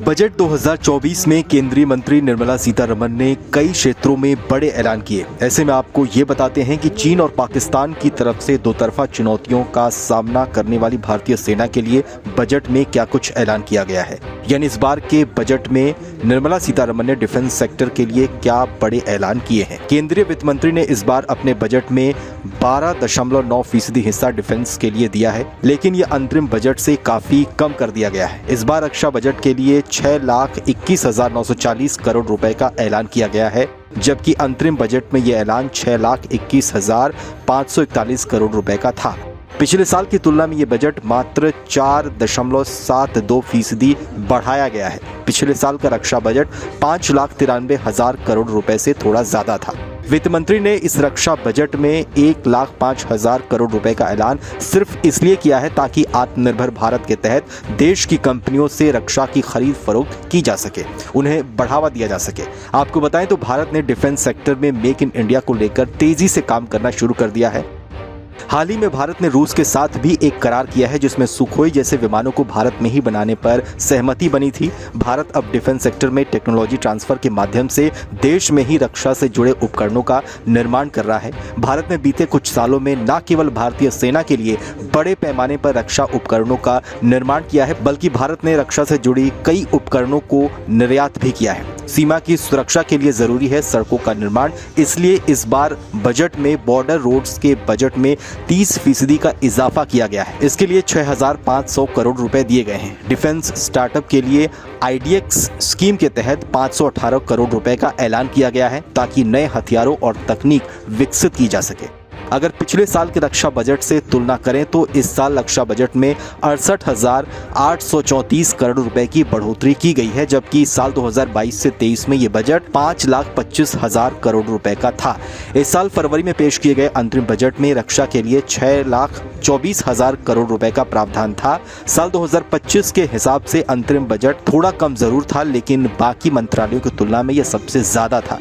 Budget 2024 में केंद्रीय मंत्री निर्मला सीतारमण ने कई क्षेत्रों में बड़े ऐलान किए। ऐसे में आपको ये बताते हैं कि चीन और पाकिस्तान की तरफ से दो तरफा चुनौतियों का सामना करने वाली भारतीय सेना के लिए बजट में क्या कुछ ऐलान किया गया है। यानी इस बार के बजट में निर्मला सीतारमण ने डिफेंस सेक्टर के लिए क्या बड़े ऐलान किए हैं। केंद्रीय वित्त मंत्री ने इस बार अपने बजट में 12.9% हिस्सा डिफेंस के लिए दिया है, लेकिन ये अंतरिम बजट से काफी कम कर दिया गया है। इस बार रक्षा बजट के लिए 6,21,940 करोड़ रुपए का ऐलान किया गया है, जबकि अंतरिम बजट में यह ऐलान 6,21,541 करोड़ रुपए का था। पिछले साल की तुलना में ये बजट मात्र 4.72% बढ़ाया गया है। पिछले साल का रक्षा बजट 5,93,000 करोड़ रुपए से थोड़ा ज्यादा था। वित्त मंत्री ने इस रक्षा बजट में 1,05,000 करोड़ रुपए का ऐलान सिर्फ इसलिए किया है ताकि आत्मनिर्भर भारत के तहत देश की कंपनियों से रक्षा की खरीद फरोख्त की जा सके, उन्हें बढ़ावा दिया जा सके। आपको बताएं तो भारत ने डिफेंस सेक्टर में मेक इन इंडिया को लेकर तेजी से काम करना शुरू कर दिया है। हाल ही में भारत ने रूस के साथ भी एक करार किया है, जिसमें सुखोई जैसे विमानों को भारत में ही बनाने पर सहमति बनी थी। भारत अब डिफेंस सेक्टर में टेक्नोलॉजी ट्रांसफर के माध्यम से देश में ही रक्षा से जुड़े उपकरणों का निर्माण कर रहा है। भारत ने बीते कुछ सालों में न केवल भारतीय सेना के लिए बड़े पैमाने पर रक्षा उपकरणों का निर्माण किया है, बल्कि भारत ने रक्षा से जुड़ी कई उपकरणों को निर्यात भी किया है। सीमा की सुरक्षा के लिए जरूरी है सड़कों का निर्माण, इसलिए इस बार बजट में बॉर्डर रोड्स के बजट में 30% का इजाफा किया गया है। इसके लिए 6,500 करोड़ रुपए दिए गए हैं। डिफेंस स्टार्टअप के लिए IDX स्कीम के तहत 518 करोड़ रुपए का ऐलान किया गया है, ताकि नए हथियारों और तकनीक विकसित की जा सके। अगर पिछले साल के रक्षा बजट से तुलना करें तो इस साल रक्षा बजट में 68,834 करोड़ रुपए की बढ़ोतरी की गई है, जबकि साल 2022 से 23 में ये बजट 5,25,000 करोड़ रुपए का था। इस साल फरवरी में पेश किए गए अंतरिम बजट में रक्षा के लिए 6,24,000 करोड़ रुपए का प्रावधान था। साल 2025 के हिसाब से अंतरिम बजट थोड़ा कम जरूर था, लेकिन बाकी मंत्रालयों की तुलना में यह सबसे ज्यादा था।